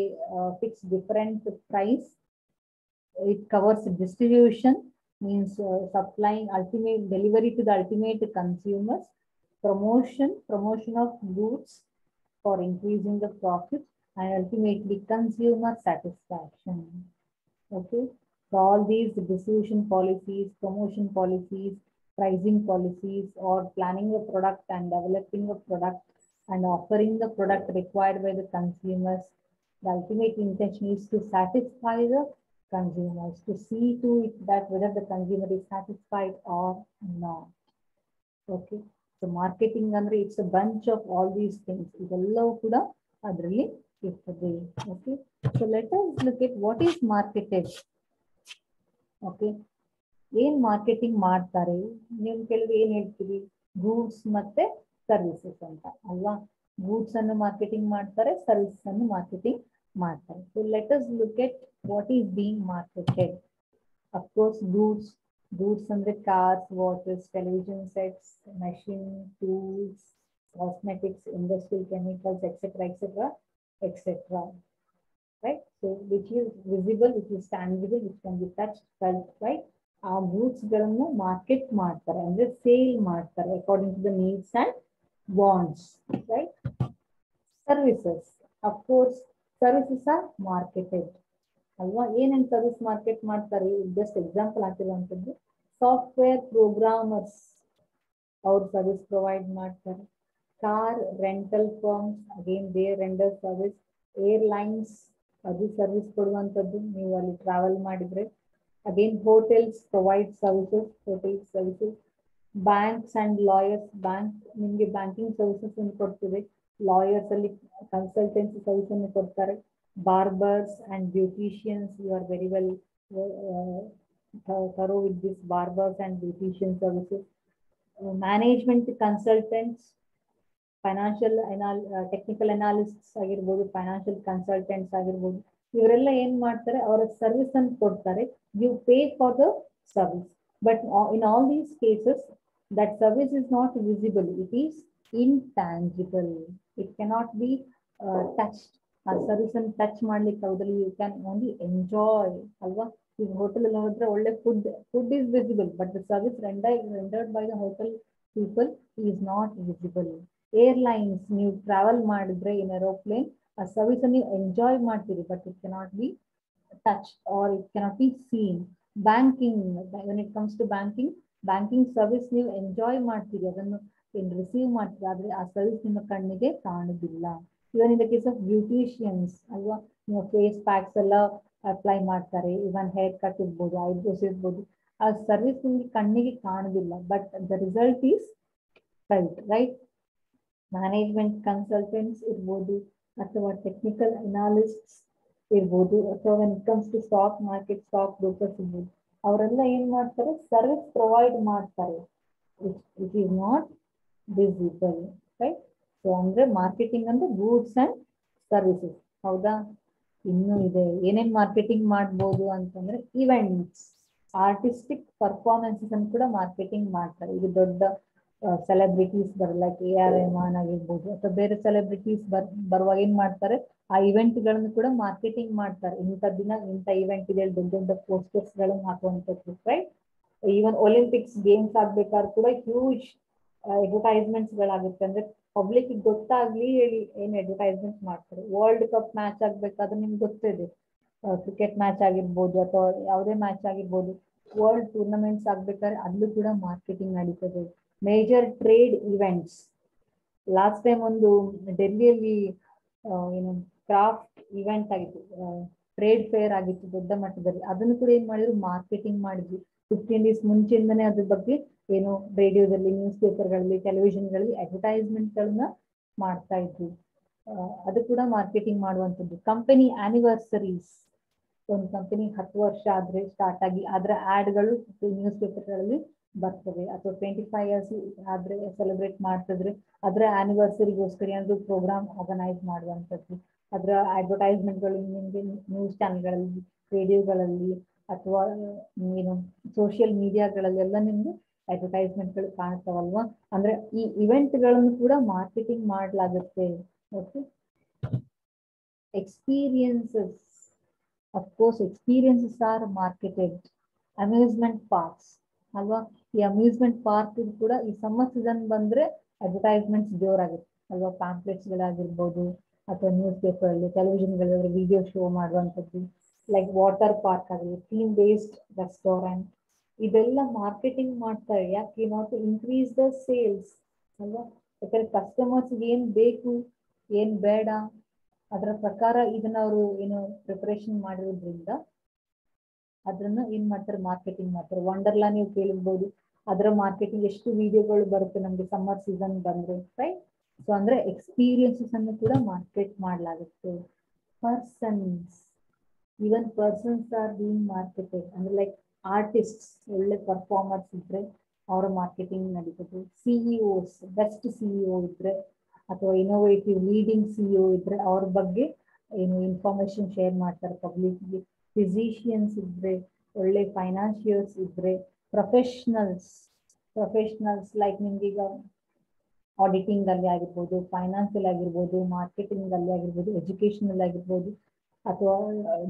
fix different price. It covers distribution, means supplying ultimate delivery to the ultimate consumers, promotion of goods for increasing the profit, and ultimately consumer satisfaction. Okay, so all these distribution policies, promotion policies, pricing policies, or planning a product and developing a product and offering the product required by the consumers, the ultimate intention is to satisfy the consumers, to see to it that whether the consumer is satisfied or not. Okay. So marketing ಅಂದ್ರೆ it's a bunch of all these things. ಇದೆಲ್ಲವೂ ಕೂಡ ಅದರಲ್ಲಿ ಇರ್ತದೆ. Okay. So let us look at what is marketed. Okay. ಏನ್ marketing ಮಾಡ್ತಾರೆ? ನೀವು ಕೆಲವು ಏನ್ ಹೇಳ್ತೀವಿ? ಗೂಡ್ಸ್ ಮತ್ತೆ ಸರ್ವಿಸಸ್ ಅಂತ ಅಲ್ವಾ? ಗೂಡ್ಸ್ ಅನ್ನು ಮಾರ್ಕೆಟಿಂಗ್ ಮಾಡ್ತಾರೆ, ಸರ್ವಿಸ್ ಅನ್ನು ಮಾರ್ಕೆಟಿಂಗ್ ಮಾಡ್ತಾರೆ. So let us look at what is being marketed. Of course, goods ಅಂದ್ರೆ cars, watches, television sets, machine, tools, cosmetics, industrial chemicals, etc., etc., etc. Right? So which is visible, which is tangible, which can be touched, felt, right? ಆ goods ಗಳನ್ನು market ಮಾಡ್ತಾರೆ ಅಂದ್ರೆ sale ಮಾಡ್ತಾರೆ according to the needs and wants, right? Services, of course services are marketed ಅಲ್ವಾ? ಏನೇನು service market ಮಾಡ್ತಾರೆ? Just example ಹಾಕಿರುವಂತದ್ದು software programmers ಅವ್ರ ಸರ್ವಿಸ್ ಪ್ರೊವೈಡ್ ಮಾಡ್ತಾರೆ. Car rental firms again they render service. Airlines ಅದು ಸರ್ವಿಸ್ ಕೊಡುವಂಥದ್ದು, ನೀವು ಅಲ್ಲಿ ಟ್ರಾವೆಲ್ ಮಾಡಿದ್ರೆ. Again, hotels provide services, hotel services. Banks and lawyers, bank ನಿಮಗೆ ಬ್ಯಾಂಕಿಂಗ್ ಸರ್ವಿಸಸ್ ಅನ್ನು ಕೊಡ್ತದೆ. ಲಾಯರ್ಸ್ ಅಲ್ಲಿ ಕನ್ಸಲ್ಟೆನ್ಸಿ ಸರ್ವಿಸ್ ಅನ್ನು ಕೊಡ್ತಾರೆ. Barbers and beauticians, you are very well thorough with this barbers and beautician services. Management consultants, financial technical analysts ಆಗಿರ್ಬೋದು, financial consultants ಆಗಿರ್ಬೋದು, ಇವರೆಲ್ಲ ಏನ್ ಮಾಡ್ತಾರೆ? ಅವರ ಸರ್ವಿಸ್ ಅನ್ನು ಕೊಡ್ತಾರೆ. You pay for the service, but in all these cases that service is not visible, it is intangible, it cannot be touched. ಆ service ಅನ್ನು ಟಚ್ ಮಾಡ್ಲಿಕ್ಕೆ ಆಗೋದಿಲ್ಲ, you can only enjoy ಅಲ್ವಾ? ಈಗ ಹೋಟೆಲ್ ಎಲ್ಲ ಹೋದ್ರೆ ಒಳ್ಳೆ food is visible, but the service rendered by the hotel people is not visible. Airlines, ನೀವು ಟ್ರಾವೆಲ್ ಮಾಡಿದ್ರೆ ಇನ್ ಏರೋಪ್ಲೇನ್, ಆ ಸರ್ವಿಸ್ ನೀವು ಎಂಜಾಯ್ ಮಾಡ್ತೀರಿ, but it cannot be touched or it cannot be seen. Banking, when it comes to banking service ನೀವು enjoy ಮಾಡ್ತೀರಿ, ಅದನ್ನು receive ಮಾಡ್ತೀರಿ, ಆದ್ರೆ ಆ ಸರ್ವಿಸ್ ನಿಮ್ಮ ಕಣ್ಣಿಗೆ ಕಾಣುದಿಲ್ಲ. Even in the case of beauticians ಅಲ್ವಾ, ನೀವು ಫೇಸ್ ಪ್ಯಾಕ್ಸ್ ಎಲ್ಲ ಅಪ್ಲೈ ಮಾಡ್ತಾರೆ, ಇವನ್ ಹೇರ್ ಕಟ್ ಇರ್ಬೋದು, ಐಬ್ರೋಸ್ ಇರ್ಬೋದು, ಆ ಸರ್ವಿಸ್ ನಿಮ್ಗೆ ಕಣ್ಣಿಗೆ ಕಾಣುದಿಲ್ಲ, but the result is right. Management consultants ಇರ್ಬೋದು, ಅಥವಾ ಟೆಕ್ನಿಕಲ್ ಅನಾಲಿಸ್ಟ್ಸ್ ಇರ್ಬೋದು, ಅಥವಾ when it comes to stock market stock brokers ಇರ್ಬೋದು, ಅವರೆಲ್ಲ ಏನ್ ಮಾಡ್ತಾರೆ, ಸರ್ವಿಸ್ ಪ್ರೊವೈಡ್ ಮಾಡ್ತಾರೆ, it is not visible, right. So ಅಂದ್ರೆ ಮಾರ್ಕೆಟಿಂಗ್ ಅಂದ್ರೆ ಗೂಡ್ಸ್ ಅಂಡ್ ಸರ್ವಿಸಸ್, ಹೌದಾ. ಇನ್ನೂ ಇದೆ, ಏನೇನ್ ಮಾರ್ಕೆಟಿಂಗ್ ಮಾಡ್ಬೋದು ಅಂತಂದ್ರೆ ಇವೆಂಟ್ಸ್, ಆರ್ಟಿಸ್ಟಿಕ್ ಪರ್ಫಾರ್ಮೆನ್ಸಸ್ ಅನ್ನು ಕೂಡ ಮಾರ್ಕೆಟಿಂಗ್ ಮಾಡ್ತಾರೆ. ಇದು ದೊಡ್ಡ ಸೆಲೆಬ್ರಿಟೀಸ್ ಬರಲ್ಲ, AR ರೆಹಮಾನ್ ಆಗಿರ್ಬೋದು, ಅಥವಾ ಬೇರೆ ಸೆಲೆಬ್ರಿಟೀಸ್ ಬರುವಾಗ ಏನ್ ಮಾಡ್ತಾರೆ, ಆ ಇವೆಂಟ್ ಗಳನ್ನು ಕೂಡ ಮಾರ್ಕೆಟಿಂಗ್ ಮಾಡ್ತಾರೆ. ಇಂಥ ದಿನ ಇಂಥ ಇವೆಂಟ್ ಇದೆ, ದೊಡ್ಡ ದೊಡ್ಡ ಪೋಸ್ಟರ್ಸ್ ಗಳನ್ನು ಹಾಕುವಂಥದ್ದು, ರೈಟ್. ಈವನ್ ಒಲಿಂಪಿಕ್ಸ್ ಗೇಮ್ಸ್ ಆಗ್ಬೇಕಾದ್ರೂ ಕೂಡ ಹ್ಯೂಜ್ ಅಡ್ವರ್ಟೈಸ್ಮೆಂಟ್ಸ್ ಗಳಾಗುತ್ತೆ, ಅಂದ್ರೆ ಪಬ್ಲಿಕ್ ಗೊತ್ತಾಗ್ಲಿ ಹೇಳಿ ಏನ್ ಅಡ್ವರ್ಟೈಸ್ಮೆಂಟ್ ಮಾಡ್ತಾರೆ. ವರ್ಲ್ಡ್ ಕಪ್ ಮ್ಯಾಚ್ ಆಗ್ಬೇಕಾದ್ರೆ ನಿಮ್ಗೆ ಗೊತ್ತಿದೆ, ಕ್ರಿಕೆಟ್ ಮ್ಯಾಚ್ ಆಗಿರ್ಬೋದು ಅಥವಾ ಯಾವುದೇ ಮ್ಯಾಚ್ ಆಗಿರ್ಬೋದು, ವರ್ಲ್ಡ್ ಟೂರ್ನಮೆಂಟ್ಸ್ ಆಗ್ಬೇಕಾದ್ರೆ ಅಲ್ಲೂ ಕೂಡ ಮಾರ್ಕೆಟಿಂಗ್ ನಡೀತದೆ. Major trade events, last time ಒಂದು ಡೆಲ್ಲಿಯಲ್ಲಿ ಏನು ಕ್ರಾಫ್ಟ್ ಇವೆಂಟ್ ಆಗಿತ್ತು, ಟ್ರೇಡ್ ಫೇರ್ ಆಗಿತ್ತು ದೊಡ್ಡ ಮಟ್ಟದಲ್ಲಿ, ಅದನ್ನು ಕೂಡ ಏನ್ ಮಾಡಿದ್ರು, ಮಾರ್ಕೆಟಿಂಗ್ ಮಾಡಿದ್ವಿ. 15 days ಮುಂಚೆಯಿಂದನೇ ಅದ್ರ ಬಗ್ಗೆ ಏನು ರೇಡಿಯೋದಲ್ಲಿ, ನ್ಯೂಸ್ ಪೇಪರ್ಗಳಲ್ಲಿ, ಟೆಲಿವಿಷನ್ಗಳಲ್ಲಿ ಅಡ್ವರ್ಟೈಸ್ಮೆಂಟ್ ಗಳನ್ನ ಮಾಡ್ತಾ ಇದ್ವಿ. ಅದು ಕೂಡ ಮಾರ್ಕೆಟಿಂಗ್ ಮಾಡುವಂಥದ್ದು. ಕಂಪನಿ ಆನಿವರ್ಸರೀಸ್, ಒಂದು ಕಂಪನಿ 10 ವರ್ಷ ಆದ್ರೆ ಸ್ಟಾರ್ಟ್ ಆಗಿ ಅದರ ಆಡ್ಗಳು ನ್ಯೂಸ್ ಪೇಪರ್ಗಳಲ್ಲಿ ಬರ್ತವೆ, ಅಥವಾ 25 years ಆದ್ರೆ ಸೆಲೆಬ್ರೇಟ್ ಮಾಡ್ತಿದ್ರೆ ಅದರ ಆನಿವರ್ಸರಿಗೋಸ್ಕರ ಏನಾದ್ರು ಪ್ರೋಗ್ರಾಮ್ ಆರ್ಗನೈಸ್ ಮಾಡುವಂಥದ್ದು, ಅದರ ಅಡ್ವರ್ಟೈಸ್ಮೆಂಟ್ಗಳು ನಿಮಗೆ ನ್ಯೂಸ್ ಚಾನೆಲ್ಗಳಲ್ಲಿ, ರೇಡಿಯೋಗಳಲ್ಲಿ, ಅಥವಾ ಏನು ಸೋಷಿಯಲ್ ಮೀಡಿಯಾಗಳಲ್ಲೆಲ್ಲ ನಿಮ್ಗೆ ಅಡ್ವರ್ಟೈಸ್ಮೆಂಟ್ಗಳು ಕಾಣ್ತಾವಲ್ವಾ. ಅಂದ್ರೆ ಈ ಇವೆಂಟ್ಗಳನ್ನು ಕೂಡ ಮಾರ್ಕೆಟಿಂಗ್ ಮಾಡಲಾಗುತ್ತೆ. Okay, experiences, of course experiences are marketed. Amusement parks ಅಲ್ವಾ, ಈ ಅಮ್ಯೂಸ್ಮೆಂಟ್ ಪಾರ್ಕ್ ಕೂಡ ಈ ಸಮ್ಮರ್ ಸೀಸನ್ ಬಂದ್ರೆ ಅಡ್ವರ್ಟೈಸ್ಮೆಂಟ್ಸ್ ಜೋರಾಗುತ್ತೆ ಅಲ್ವಾ. ಪ್ಯಾಂಪ್ಲೆಟ್ಸ್ ಗಳಾಗಿರ್ಬೋದು, ಅಥವಾ ನ್ಯೂಸ್ ಪೇಪರ್ ಅಲ್ಲಿ, ಟೆಲಿವಿಷನ್ಗಳಲ್ಲಿ ವಿಡಿಯೋ ಶೋ ಮಾಡುವಂಥದ್ದು, ಲೈಕ್ ವಾಟರ್ ಪಾರ್ಕ್ ಆಗಲಿ, ಥೀಮ್ ಬೇಸ್ಡ್ ರೆಸ್ಟೋರೆಂಟ್, ಇದೆಲ್ಲ ಮಾರ್ಕೆಟಿಂಗ್ ಮಾಡ್ತಾರೆ. ಯಾಕೆ, not to increase the sales ಅಲ್ವಾ. ಯಾಕಂದ್ರೆ ಕಸ್ಟಮರ್ಸ್ ಏನ್ ಬೇಕು ಏನ್ ಬೇಡ ಅದರ ಪ್ರಕಾರ ಇದನ್ನ ಅವರು ಏನು ಪ್ರಿಪರೇಷನ್ ಮಾಡಿರೋದ್ರಿಂದ ಅದನ್ನ ಏನ್ ಮಾಡ್ತಾರೆ, ಮಾರ್ಕೆಟಿಂಗ್ ಮಾಡ್ತಾರೆ. ವಂಡರ್ಲಾ ನೀವು ಕೇಳಿರ್ಬೋದು, ಅದರ ಮಾರ್ಕೆಟಿಂಗ್ ಎಷ್ಟು ವಿಡಿಯೋಗಳು ಬರುತ್ತೆ ನಮ್ಗೆ ಸಮ್ಮರ್ ಸೀಸನ್ ಬಂದ್ರೆ, ರೈಟ್. ಸೊ ಅಂದ್ರೆ ಎಕ್ಸ್ಪೀರಿಯನ್ಸಸ್ ಅನ್ನು ಕೂಡ ಮಾರ್ಕೆಟ್ ಮಾಡಲಾಗುತ್ತೆ. Persons, even persons R being marketed, ಅಂದ್ರೆ ಲೈಕ್ ಆರ್ಟಿಸ್ಟ್ಸ್, ಒಳ್ಳೆ ಪರ್ಫಾರ್ಮರ್ಸ್ ಇದ್ರೆ ಅವರ ಮಾರ್ಕೆಟಿಂಗ್ ನಡೀತದೆ. CEOs, ಬೆಸ್ಟ್ CEO ಇದ್ರೆ, ಅಥವಾ ಇನೋವೇಟಿವ್ ಲೀಡಿಂಗ್ CEO ಇದ್ರೆ ಅವ್ರ ಬಗ್ಗೆ ಏನು ಇನ್ಫಾರ್ಮೇಶನ್ ಶೇರ್ ಮಾಡ್ತಾರೆ ಪಬ್ಲಿಕ್ಗೆ. ಫಿಸಿಷಿಯನ್ಸ್ ಇದ್ರೆ, ಒಳ್ಳೆ ಫೈನಾನ್ಷಿಯರ್ಸ್ ಇದ್ರೆ, ಪ್ರೊಫೆಷನಲ್ಸ್ ಲೈಕ್ ನಿಮ್ಗೀಗ ಆಡಿಟಿಂಗ್ ಅಲ್ಲಿ ಆಗಿರ್ಬೋದು, ಫೈನಾನ್ಸಿಯಲ್ ಆಗಿರ್ಬೋದು, ಮಾರ್ಕೆಟಿಂಗ್ ಅಲ್ಲಿ ಆಗಿರ್ಬೋದು, ಎಜುಕೇಶನಲ್ ಆಗಿರ್ಬೋದು, ಅಥವಾ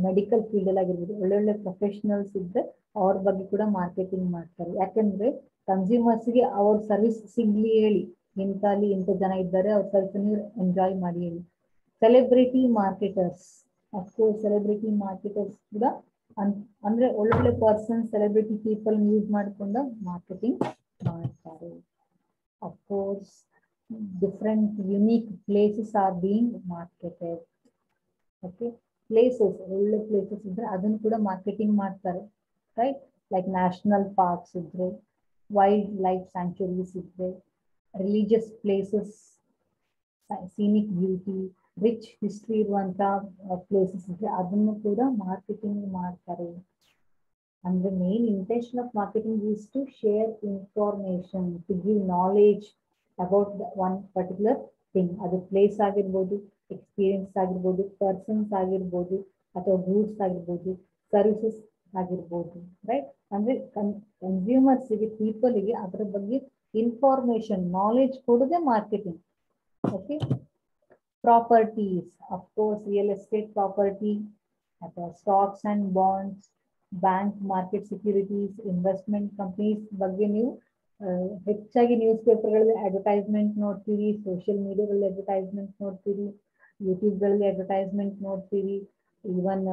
ಮೆಡಿಕಲ್ ಫೀಲ್ಡ್ ಅಲ್ಲಿ ಆಗಿರ್ಬೋದು, ಒಳ್ಳೊಳ್ಳೆ ಪ್ರೊಫೆಷನಲ್ಸ್ ಇದ್ರೆ ಅವ್ರ ಬಗ್ಗೆ ಕೂಡ ಮಾರ್ಕೆಟಿಂಗ್ ಮಾಡ್ತಾರೆ. ಯಾಕಂದ್ರೆ ಕನ್ಸ್ಯೂಮರ್ಸ್ಗೆ ಅವ್ರ ಸರ್ವಿಸ್ ಸಿಗ್ಲಿ ಹೇಳಿ, ಇಂಥಲ್ಲಿ ಇಂಥ ಜನ ಇದ್ದಾರೆ, ಅವ್ರ ಸರ್ವಿಸ್ ನೀವು ಎಂಜಾಯ್ ಮಾಡಿ ಹೇಳಿ. Celebrity marketers, of course celebrity marketers ಕೂಡ ಅಂದ್ರೆ ಒಳ್ಳೊಳ್ಳೆ ಪರ್ಸನ್, ಸೆಲೆಬ್ರಿಟಿ ಪೀಪಲ್ ಯೂಸ್ ಮಾಡಿಕೊಂಡು ಮಾರ್ಕೆಟಿಂಗ್ ಮಾಡ್ತಾರೆ. Of course different unique places are being marketed. Okay, places, ಒಳ್ಳೆ ಪ್ಲೇಸಸ್ ಇದ್ರೆ ಅದನ್ನು ಕೂಡ ಮಾರ್ಕೆಟಿಂಗ್ ಮಾಡ್ತಾರೆ, ರೈಟ್. ಲೈಕ್ ನ್ಯಾಷನಲ್ ಪಾರ್ಕ್ಸ್ ಇದ್ರೆ, ವೈಲ್ಡ್ ಲೈಫ್ ಸ್ಯಾಂಕ್ಚುರೀಸ್ ಇದ್ರೆ, religious places, scenic beauty, rich history ಇರುವಂತ ಪ್ಲೇಸಸ್ ಇದ್ರೆ ಅದನ್ನು ಕೂಡ ಮಾರ್ಕೆಟಿಂಗ್ ಮಾಡ್ತಾರೆ. ಅಂದ್ರೆ main intention of marketing is to share information, to give knowledge about one particular thing. ಅದು ಪ್ಲೇಸ್ ಆಗಿರ್ಬೋದು, ಎಕ್ಸ್ಪೀರಿಯನ್ಸ್ ಆಗಿರ್ಬೋದು, ಪರ್ಸನ್ಸ್ ಆಗಿರ್ಬೋದು, ಅಥವಾ ಗೂಡ್ಸ್ ಆಗಿರ್ಬೋದು, ಸರ್ವಿಸಸ್ ಆಗಿರ್ಬೋದು, ರೈಟ್. ಅಂದ್ರೆ ಕನ್ಸ್ಯೂಮರ್ಸ್ಗೆ, ಪೀಪಲ್ಗೆ ಅದರ ಬಗ್ಗೆ ಇನ್ಫಾರ್ಮೇಶನ್, ನಾಲೆಜ್ ಕೊಡೋದೇ marketing. Okay, properties, of course real estate property, ಅಥವಾ stocks and bonds, bank, market securities, investment companies ಬಗ್ಗೆ ನೀವು ಹೆಚ್ಚಾಗಿ ನ್ಯೂಸ್ ಪೇಪರ್ಗಳಲ್ಲಿ ಅಡ್ವರ್ಟೈಸ್ಮೆಂಟ್ ನೋಡ್ತೀರಿ, ಸೋಷಿಯಲ್ ಮೀಡಿಯಾಗಳಲ್ಲಿ ಅಡ್ವರ್ಟೈಸ್ಮೆಂಟ್ ನೋಡ್ತೀರಿ, ಯೂಟ್ಯೂಬ್ಗಳಲ್ಲಿ ಅಡ್ವರ್ಟೈಸ್ಮೆಂಟ್ ನೋಡ್ತೀರಿ, ಈವನ್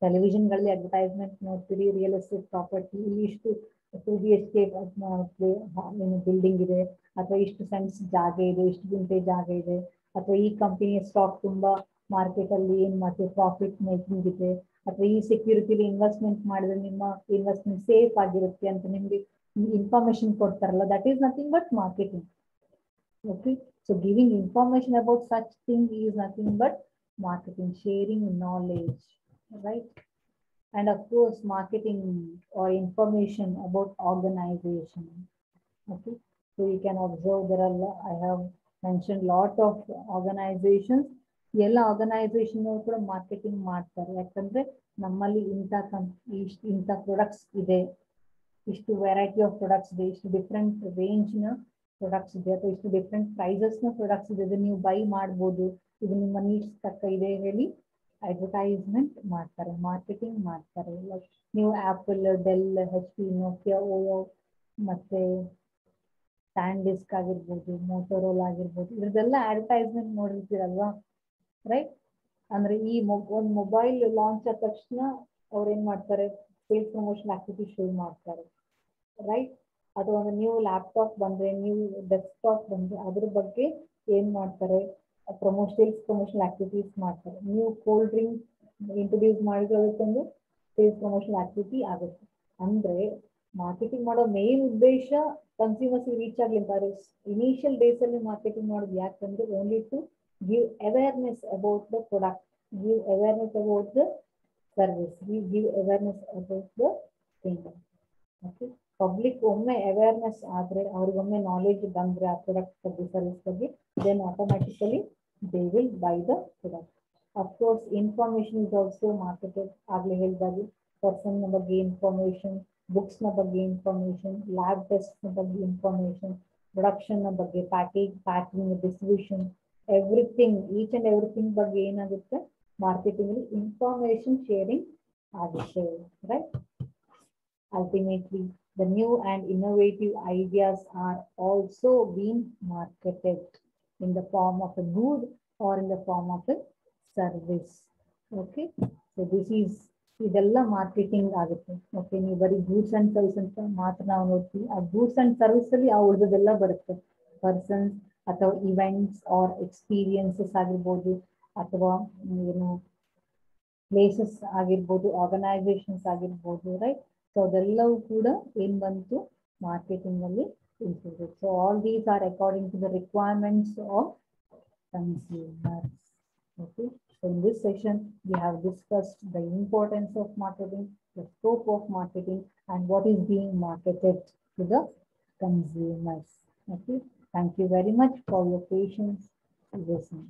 ಟೆಲಿವಿಷನ್ಗಳಲ್ಲಿ ಅಡ್ವರ್ಟೈಸ್ಮೆಂಟ್ ನೋಡ್ತೀರಿ. ರಿಯಲ್ ಎಸ್ಟೇಟ್ ಪ್ರಾಪರ್ಟಿ, ಇಲ್ಲಿ ಇಷ್ಟು 2 BHK ಬಿಲ್ಡಿಂಗ್ ಇದೆ, ಅಥವಾ ಇಷ್ಟು ಸೆಂಟ್ಸ್ ಜಾಗ ಇದೆ, ಇಷ್ಟು ಗುಂಟೆ ಜಾಗ ಇದೆ, ಅಥವಾ ಈ ಕಂಪನಿಯ ಸ್ಟಾಕ್ ತುಂಬಾ ಮಾರ್ಕೆಟ್ ಅಲ್ಲಿ ಏನ್ ಮಾಡ್ತೀವಿ ಪ್ರಾಫಿಟ್ ಮೇಕಿಂಗ್ ಇದೆ, ಅಥವಾ ಈ ಸೆಕ್ಯೂರಿಟಿಲಿ ಇನ್ವೆಸ್ಟ್ಮೆಂಟ್ ಮಾಡಿದ್ರೆ ನಿಮ್ಮ ಇನ್ವೆಸ್ಟ್ಮೆಂಟ್ ಸೇಫ್ ಆಗಿರುತ್ತೆ ಅಂತ ನಿಮ್ಗೆ ಇನ್ಫಾರ್ಮೇಶನ್ ಕೊಡ್ತಾರಲ್ಲ, that is nothing but marketing. Okay, so giving information about such thing is nothing but marketing, sharing knowledge, right? And of course marketing or information about organization. Okay, so you can observe there are I have mentioned lot of organizations. ಎಲ್ಲ organisation ಕೂಡ marketing ಮಾಡ್ತಾರೆ. ಯಾಕಂದ್ರೆ ನಮ್ಮಲ್ಲಿ ಇಂಥ products ಇದೆ, ಇಷ್ಟು variety of products ಇದೆ, ಇಷ್ಟು ಡಿಫ್ರೆಂಟ್ ರೇಂಜ್ ನ ಪ್ರಾಡಕ್ಟ್ಸ್ ಇದೆ, ಅಥವಾ ಇಷ್ಟು ಡಿಫ್ರೆಂಟ್ ಪ್ರೈಸಸ್ ನ ಪ್ರಾಡಕ್ಟ್ಸ್ ಇದೆ, ಇದನ್ನ ನೀವು ಬೈ ಮಾಡ್ಬೋದು, ಇದು ನಿಮ್ಮ ನೀಡ್ಸ್ ತಕ್ಕ ಇದೆ ಹೇಳಿ ಅಡ್ವರ್ಟೈಸ್ಮೆಂಟ್ ಮಾಡ್ತಾರೆ, ಮಾರ್ಕೆಟಿಂಗ್ ಮಾಡ್ತಾರೆ. ಲೈಕ್ ನೀವು apple, del, HP, Nokia, OYO, ಮತ್ತೆ ಸ್ಯಾಂಡಿಸ್ಕ್ ಆಗಿರ್ಬೋದು, ಮೋಟೋರೋಲಾ ಆಗಿರ್ಬೋದು, ಇದ್ರದ್ದೆಲ್ಲ ಅಡ್ವರ್ಟೈಸ್ಮೆಂಟ್ ನೋಡಿರ್ತೀರಲ್ವಾ, ರೈಟ್? ಅಂದ್ರೆ ಈ ಒಂದು ಮೊಬೈಲ್ ಲಾಂಚ್ ಆದ ತಕ್ಷಣ ಅವ್ರು ಏನ್ ಮಾಡ್ತಾರೆ, ಸೇಲ್ಸ್ ಪ್ರಮೋಷನ್ ಆಕ್ಟಿವಿಟಿ ಶುರು ಮಾಡ್ತಾರೆ, ರೈಟ್? ಅಥವಾ ಒಂದು ನ್ಯೂ ಲ್ಯಾಪ್ಟಾಪ್ ಬಂದ್ರೆ, ನ್ಯೂ ಡೆಸ್ಕ್ಟಾಪ್ ಬಂದ್ರೆ ಅದ್ರ ಬಗ್ಗೆ ಏನ್ ಮಾಡ್ತಾರೆ, ಸೇಲ್ಸ್ ಪ್ರಮೋಷನ್ ಆಕ್ಟಿವಿಟೀಸ್ ಮಾಡ್ತಾರೆ. ನ್ಯೂ ಕೋಲ್ಡ್ ಡ್ರಿಂಕ್ ಇಂಟ್ರೊಡ್ಯೂಸ್ ಮಾಡಿದ್ರೆ ಅದಕ್ಕೊಂದು ಸೇಲ್ಸ್ ಪ್ರಮೋಷನ್ ಆಕ್ಟಿವಿಟಿ ಆಗುತ್ತೆ. ಅಂದ್ರೆ ಮಾರ್ಕೆಟಿಂಗ್ ಮಾಡೋ ಮೇನ್ ಉದ್ದೇಶ ಕನ್ಸ್ಯೂಮರ್ಸ್ ರೀಚ್ ಆಗ್ಲಿ ಅಂತಾರೆ. ಇನಿಷಿಯಲ್ ಡೇಸ್ ಅಲ್ಲಿ ಮಾರ್ಕೆಟಿಂಗ್ ಮಾಡೋದು ಯಾಕಂದ್ರೆ only to give awareness about the product, give awareness about the service, give awareness about the thing. Okay, public ಒಮ್ಮೆ ಅವೇರ್ನೆಸ್ ಆದ್ರೆ, ಅವ್ರಿಗೊಮ್ಮೆ ನಾಲೆಜ್ ಬಂದ್ರೆ ಆ ಪ್ರಾಡಕ್ಟ್ ಬಗ್ಗೆ, ಸರ್ವಿಸ್ ಬಗ್ಗೆ, then automatically they will buy the product. Of course information is also marketed. ಆಗ್ಲೇ ಹೇಳಿದಾಗೆ person ನ ಬಗ್ಗೆ ಇನ್ಫಾರ್ಮೇಶನ್, ಬುಕ್ಸ್ ನ ಬಗ್ಗೆ ಇನ್ಫಾರ್ಮೇಶನ್, ಲ್ಯಾಬ್ ಟೆಸ್ಟ್ ನ ಬಗ್ಗೆ ಇನ್ಫಾರ್ಮೇಶನ್, ಪ್ರೊಡಕ್ಷನ್ ನ ಬಗ್ಗೆ, packing, distribution, everything, each and everything ಬಗ್ಗೆ ಏನಾಗುತ್ತೆ ಮಾರ್ಕೆಟಿಂಗ್ ಅಲ್ಲಿ ಇನ್ಫಾರ್ಮೇಶನ್ ಶೇರಿಂಗ್ ಆಗುತ್ತೆ, right? Ultimately, the new and innovative ideas are also being marketed in the form of a good or in the form of a service. Okay, so this is ಇದೆಲ್ಲ marketing ಆಗುತ್ತೆ. Okay, ನೀವು ಬರೀ goods and service ಅಂತ ಮಾತ್ರ ನಾವು ನೋಡ್ತೀವಿ. ಆ goods and service ಅಲ್ಲಿ ಆ ಉಳಿದೆಲ್ಲ ಬರುತ್ತೆ. ಪರ್ಸನ್ಸ್ ಅಥವಾ ಇವೆಂಟ್ಸ್ ಆರ್ ಎಕ್ಸ್ಪೀರಿಯನ್ಸಸ್ ಆಗಿರ್ಬೋದು, ಅಥವಾ ಏನು ಪ್ಲೇಸಸ್ ಆಗಿರ್ಬೋದು, ಆರ್ಗನೈಸೇಷನ್ಸ್ ಆಗಿರ್ಬೋದು, ರೈಟ್? ಸೊ ಅದೆಲ್ಲವೂ ಕೂಡ ಏನ್ ಬಂತು ಮಾರ್ಕೆಟಿಂಗ್ ಅಲ್ಲಿ included. So all these are according to the requirements of consumers. Okay, so in this session we have discussed the importance of marketing, the scope of marketing, and what is being marketed to the consumers. Okay, thank you very much for your patience listening.